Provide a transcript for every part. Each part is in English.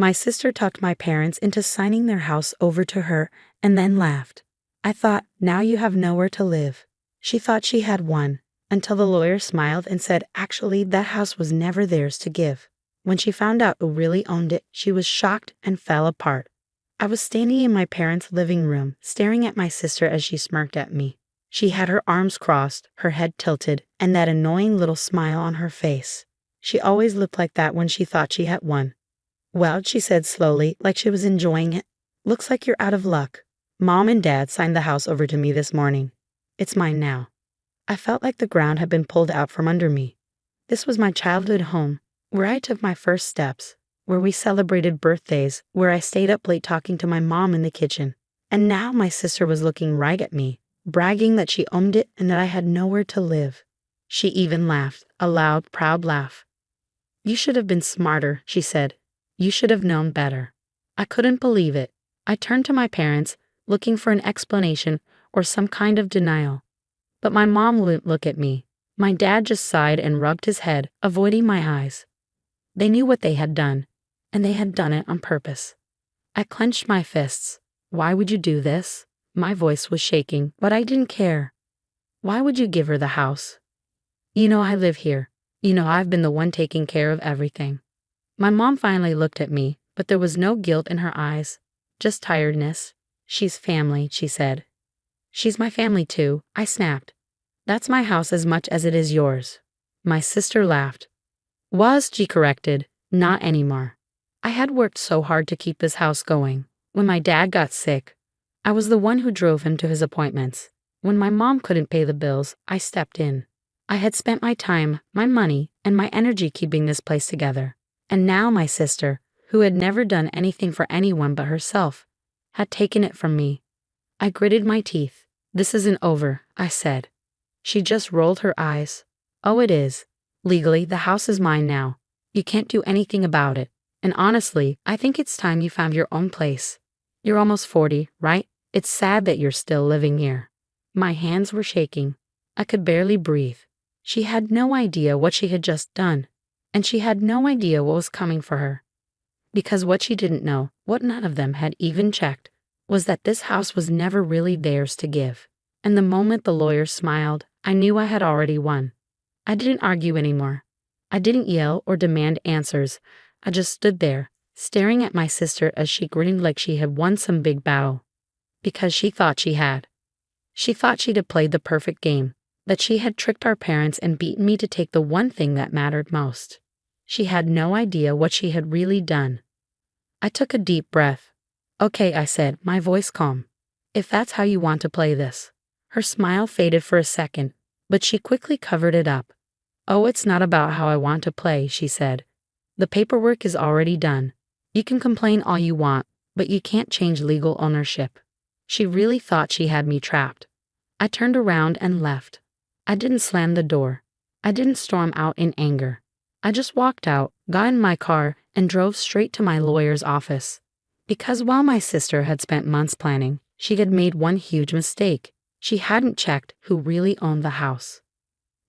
My sister talked my parents into signing their house over to her and then laughed. I thought, now you have nowhere to live. She thought she had one, until the lawyer smiled and said actually that house was never theirs to give. When she found out who really owned it, she was shocked and fell apart. I was standing in my parents' living room, staring at my sister as she smirked at me. She had her arms crossed, her head tilted, and that annoying little smile on her face. She always looked like that when she thought she had won. Well, she said slowly, like she was enjoying it. Looks like you're out of luck. Mom and Dad signed the house over to me this morning. It's mine now. I felt like the ground had been pulled out from under me. This was my childhood home, where I took my first steps, where we celebrated birthdays, where I stayed up late talking to my mom in the kitchen. And now my sister was looking right at me, bragging that she owned it and that I had nowhere to live. She even laughed, a loud, proud laugh. You should have been smarter, she said. You should have known better. I couldn't believe it. I turned to my parents, looking for an explanation or some kind of denial. But my mom wouldn't look at me. My dad just sighed and rubbed his head, avoiding my eyes. They knew what they had done, and they had done it on purpose. I clenched my fists. Why would you do this? My voice was shaking, but I didn't care. Why would you give her the house? You know I live here. You know I've been the one taking care of everything. My mom finally looked at me, but there was no guilt in her eyes, just tiredness. She's family, she said. She's my family too, I snapped. That's my house as much as it is yours. My sister laughed. Was, she corrected, not anymore. I had worked so hard to keep this house going. When my dad got sick, I was the one who drove him to his appointments. When my mom couldn't pay the bills, I stepped in. I had spent my time, my money, and my energy keeping this place together. And now my sister, who had never done anything for anyone but herself, had taken it from me. I gritted my teeth. This isn't over, I said. She just rolled her eyes. Oh, it is. Legally, the house is mine now. You can't do anything about it. And honestly, I think it's time you found your own place. You're almost 40, right? It's sad that you're still living here. My hands were shaking. I could barely breathe. She had no idea what she had just done, and she had no idea what was coming for her. Because what she didn't know, what none of them had even checked, was that this house was never really theirs to give. And the moment the lawyer smiled, I knew I had already won. I didn't argue anymore. I didn't yell or demand answers. I just stood there, staring at my sister as she grinned like she had won some big battle. Because she thought she had. She thought she'd have played the perfect game, that she had tricked our parents and beaten me to take the one thing that mattered most. She had no idea what she had really done. I took a deep breath. Okay, I said, my voice calm. If that's how you want to play this. Her smile faded for a second, but she quickly covered it up. Oh, it's not about how I want to play, she said. The paperwork is already done. You can complain all you want, but you can't change legal ownership. She really thought she had me trapped. I turned around and left. I didn't slam the door. I didn't storm out in anger. I just walked out, got in my car, and drove straight to my lawyer's office. Because while my sister had spent months planning, she had made one huge mistake. She hadn't checked who really owned the house.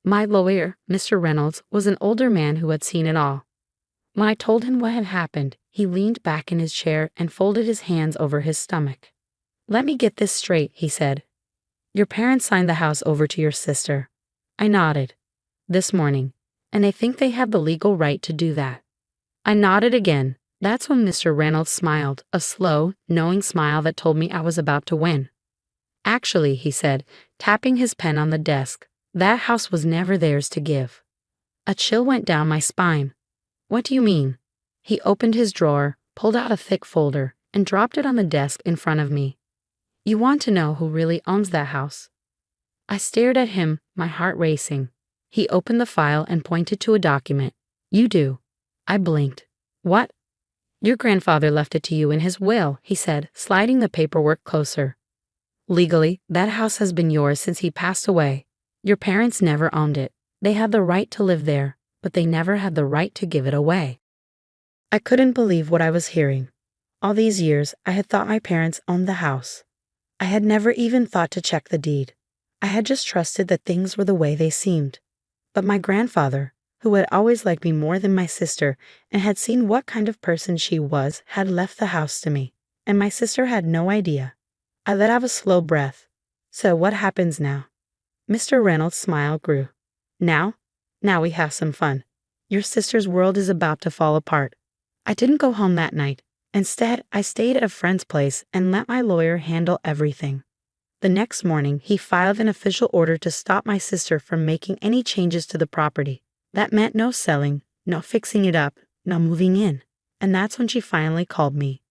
My lawyer, Mr. Reynolds, was an older man who had seen it all. When I told him what had happened, he leaned back in his chair and folded his hands over his stomach. Let me get this straight, he said. Your parents signed the house over to your sister. I nodded. This morning. And they think they have the legal right to do that. I nodded again. That's when Mr. Reynolds smiled, a slow, knowing smile that told me I was about to win. Actually, he said, tapping his pen on the desk, that house was never theirs to give. A chill went down my spine. What do you mean? He opened his drawer, pulled out a thick folder, and dropped it on the desk in front of me. You want to know who really owns that house? I stared at him, my heart racing. He opened the file and pointed to a document. You do. I blinked. What? Your grandfather left it to you in his will, he said, sliding the paperwork closer. Legally, that house has been yours since he passed away. Your parents never owned it. They had the right to live there, but they never had the right to give it away. I couldn't believe what I was hearing. All these years, I had thought my parents owned the house. I had never even thought to check the deed. I had just trusted that things were the way they seemed. But my grandfather, who had always liked me more than my sister and had seen what kind of person she was, had left the house to me, and my sister had no idea. I let out a slow breath. So what happens now? Mr. Reynolds' smile grew. Now? Now we have some fun. Your sister's world is about to fall apart. I didn't go home that night. Instead, I stayed at a friend's place and let my lawyer handle everything. The next morning, he filed an official order to stop my sister from making any changes to the property. That meant no selling, no fixing it up, no moving in. And that's when she finally called me.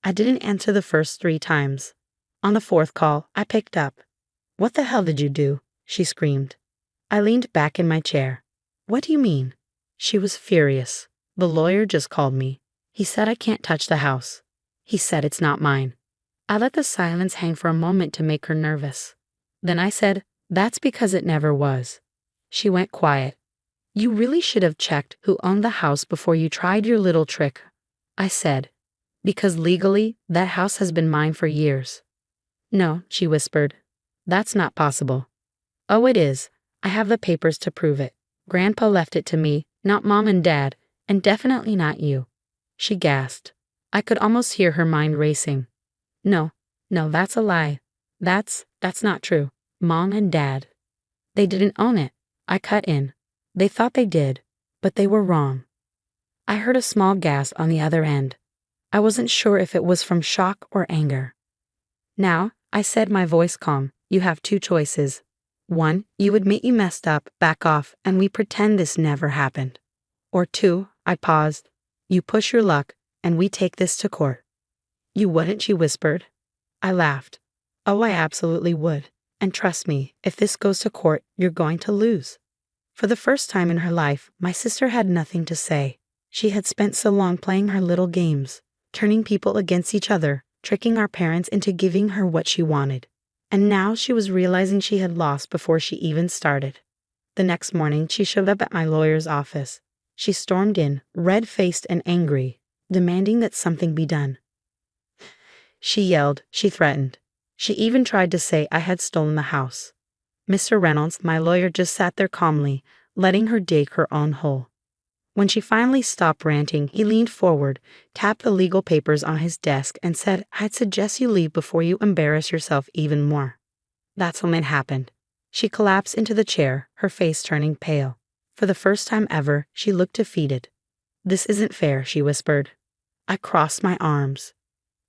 I didn't answer the first 3 times. On the 4th call, I picked up. What the hell did you do? She screamed. I leaned back in my chair. What do you mean? She was furious. The lawyer just called me. He said I can't touch the house. He said it's not mine. I let the silence hang for a moment to make her nervous. Then I said, that's because it never was. She went quiet. You really should have checked who owned the house before you tried your little trick, I said. Because legally, that house has been mine for years. No, she whispered. That's not possible. Oh, it is. I have the papers to prove it. Grandpa left it to me, not Mom and Dad, and definitely not you. She gasped. I could almost hear her mind racing. No, that's a lie. That's not true. Mom and Dad. They didn't own it. I cut in. They thought they did, but they were wrong. I heard a small gasp on the other end. I wasn't sure if it was from shock or anger. Now, I said, my voice calm, you have 2 choices. 1, you admit you messed up, back off, and we pretend this never happened. Or 2, I paused, you push your luck, and we take this to court. You wouldn't, she whispered. I laughed. Oh, I absolutely would. And trust me, if this goes to court, you're going to lose. For the first time in her life, my sister had nothing to say. She had spent so long playing her little games, turning people against each other, tricking our parents into giving her what she wanted. And now she was realizing she had lost before she even started. The next morning, she showed up at my lawyer's office. She stormed in, red-faced and angry, demanding that something be done. She yelled, she threatened. She even tried to say I had stolen the house. Mr. Reynolds, my lawyer, just sat there calmly, letting her dig her own hole. When she finally stopped ranting, he leaned forward, tapped the legal papers on his desk, and said, I'd suggest you leave before you embarrass yourself even more. That's when it happened. She collapsed into the chair, her face turning pale. For the first time ever, she looked defeated. This isn't fair, she whispered. I crossed my arms.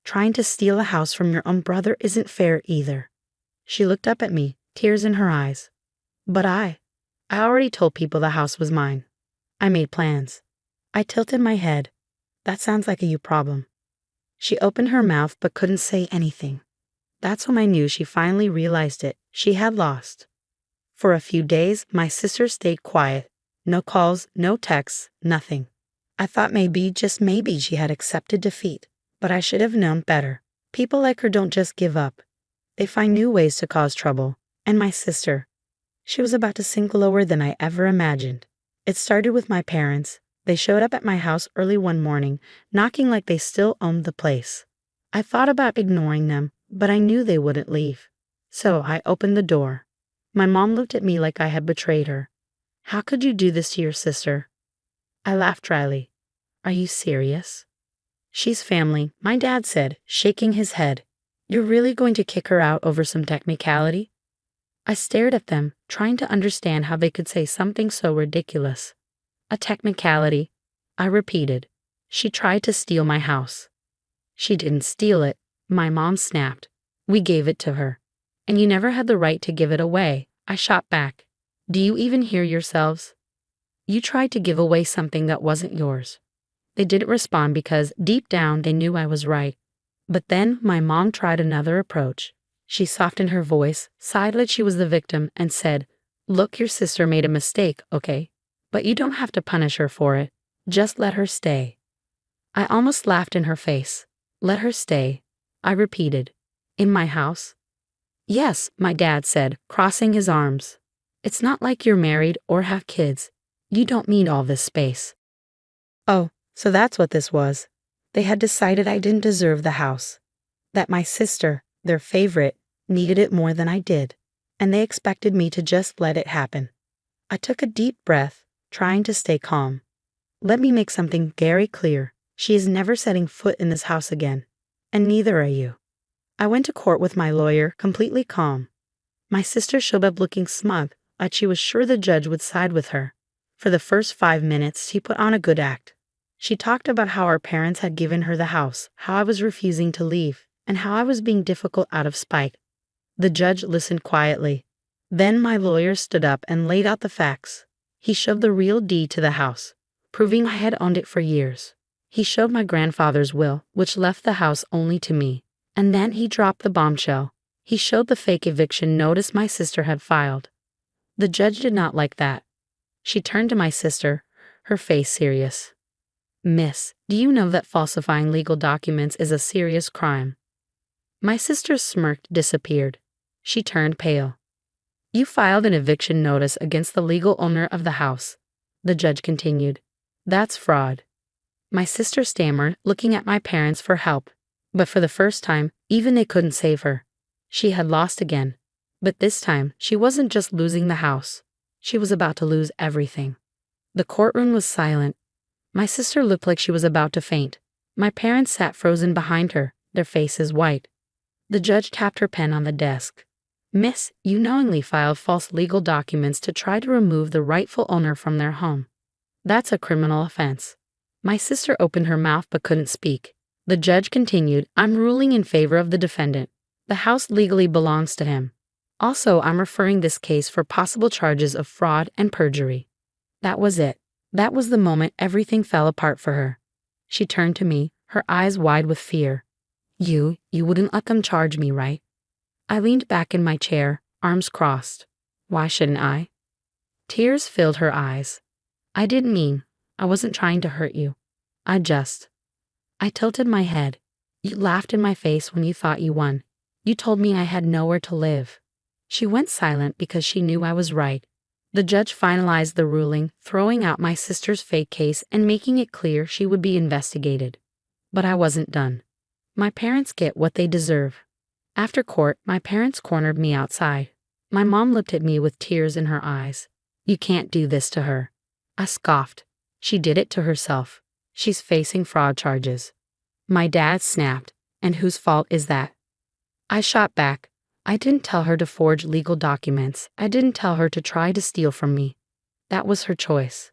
Trying to steal a house from your own brother isn't fair either. She looked up at me, tears in her eyes. But I already told people the house was mine. I made plans. I tilted my head. That sounds like a you problem. She opened her mouth but couldn't say anything. That's when I knew she finally realized it. She had lost. For a few days, my sister stayed quiet. No calls, no texts, nothing. I thought maybe, just maybe, she had accepted defeat. But I should have known better. People like her don't just give up. They find new ways to cause trouble. And my sister. She was about to sink lower than I ever imagined. It started with my parents. They showed up at my house early one morning, knocking like they still owned the place. I thought about ignoring them, but I knew they wouldn't leave. So I opened the door. My mom looked at me like I had betrayed her. How could you do this to your sister? I laughed dryly. Are you serious? She's family, my dad said, shaking his head. You're really going to kick her out over some technicality? I stared at them, trying to understand how they could say something so ridiculous. A technicality, I repeated. She tried to steal my house. She didn't steal it, my mom snapped. We gave it to her. And you never had the right to give it away, I shot back. Do you even hear yourselves? You tried to give away something that wasn't yours. They didn't respond because, deep down, they knew I was right. But then my mom tried another approach. She softened her voice, sighed like she was the victim, and said, Look, your sister made a mistake, okay? But you don't have to punish her for it. Just let her stay. I almost laughed in her face. Let her stay, I repeated. In my house? Yes, my dad said, crossing his arms. It's not like you're married or have kids. You don't need all this space. Oh, so that's what this was. They had decided I didn't deserve the house. That my sister, their favorite, needed it more than I did. And they expected me to just let it happen. I took a deep breath, trying to stay calm. Let me make something very clear. She is never setting foot in this house again. And neither are you. I went to court with my lawyer, completely calm. My sister showed up looking smug, like she was sure the judge would side with her. For the first 5 minutes, she put on a good act. She talked about how our parents had given her the house, how I was refusing to leave, and how I was being difficult out of spite. The judge listened quietly. Then my lawyer stood up and laid out the facts. He showed the real deed to the house, proving I had owned it for years. He showed my grandfather's will, which left the house only to me. And then he dropped the bombshell. He showed the fake eviction notice my sister had filed. The judge did not like that. She turned to my sister, her face serious. Miss, do you know that falsifying legal documents is a serious crime? My sister's smirk disappeared. She turned pale. You filed an eviction notice against the legal owner of the house. The judge continued. That's fraud. My sister stammered, looking at my parents for help. But for the first time, even they couldn't save her. She had lost again. But this time, she wasn't just losing the house. She was about to lose everything. The courtroom was silent. My sister looked like she was about to faint. My parents sat frozen behind her, their faces white. The judge tapped her pen on the desk. Miss, you knowingly filed false legal documents to try to remove the rightful owner from their home. That's a criminal offense. My sister opened her mouth but couldn't speak. The judge continued, I'm ruling in favor of the defendant. The house legally belongs to him. Also, I'm referring this case for possible charges of fraud and perjury. That was it. That was the moment everything fell apart for her. She turned to me, her eyes wide with fear. You wouldn't let them charge me, right? I leaned back in my chair, arms crossed. Why shouldn't I? Tears filled her eyes. I didn't mean. I wasn't trying to hurt you. I tilted my head. You laughed in my face when you thought you won. You told me I had nowhere to live. She went silent because she knew I was right. The judge finalized the ruling, throwing out my sister's fake case and making it clear she would be investigated. But I wasn't done. My parents get what they deserve. After court, my parents cornered me outside. My mom looked at me with tears in her eyes. You can't do this to her. I scoffed. She did it to herself. She's facing fraud charges. My dad snapped. And whose fault is that? I shot back. I didn't tell her to forge legal documents. I didn't tell her to try to steal from me. That was her choice.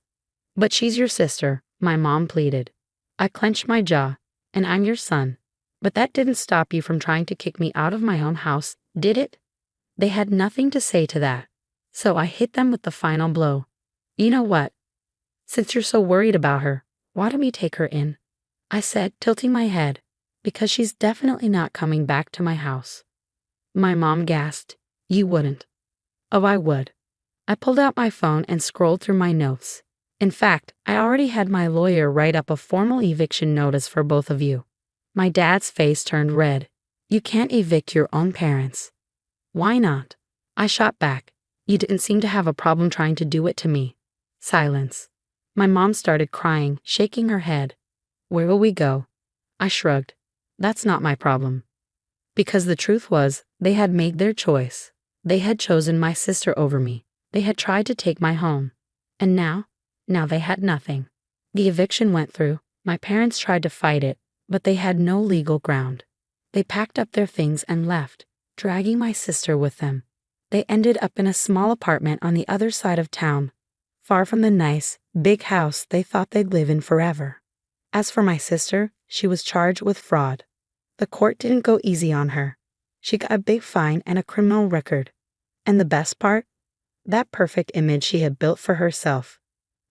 But she's your sister, my mom pleaded. I clenched my jaw. And I'm your son. But that didn't stop you from trying to kick me out of my own house, did it? They had nothing to say to that. So I hit them with the final blow. You know what? Since you're so worried about her, why don't we take her in? I said, tilting my head, because she's definitely not coming back to my house. My mom gasped. You wouldn't. Oh, I would. I pulled out my phone and scrolled through my notes. In fact, I already had my lawyer write up a formal eviction notice for both of you. My dad's face turned red. You can't evict your own parents. Why not? I shot back. You didn't seem to have a problem trying to do it to me. Silence. My mom started crying, shaking her head. Where will we go? I shrugged. That's not my problem. Because the truth was, they had made their choice. They had chosen my sister over me. They had tried to take my home. And now they had nothing. The eviction went through. My parents tried to fight it, but they had no legal ground. They packed up their things and left, dragging my sister with them. They ended up in a small apartment on the other side of town, far from the nice, big house they thought they'd live in forever. As for my sister, she was charged with fraud. The court didn't go easy on her. She got a big fine and a criminal record. And the best part? That perfect image she had built for herself,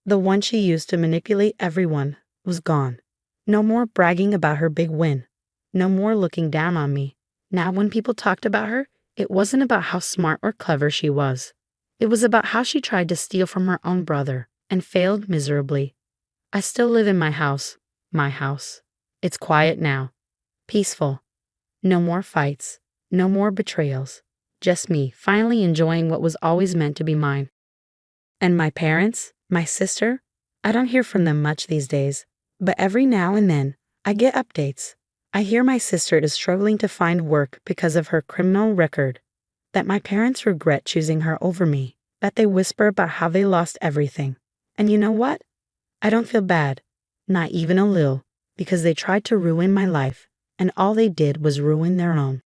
the one she used to manipulate everyone, was gone. No more bragging about her big win. No more looking down on me. Now when people talked about her, it wasn't about how smart or clever she was. It was about how she tried to steal from her own brother and failed miserably. I still live in my house. My house. It's quiet now. Peaceful. No more fights. No more betrayals. Just me, finally enjoying what was always meant to be mine. And my parents, my sister, I don't hear from them much these days, but every now and then, I get updates. I hear my sister is struggling to find work because of her criminal record, that my parents regret choosing her over me, that they whisper about how they lost everything, And you know what? I don't feel bad. Not even a little. Because they tried to ruin my life. And all they did was ruin their own.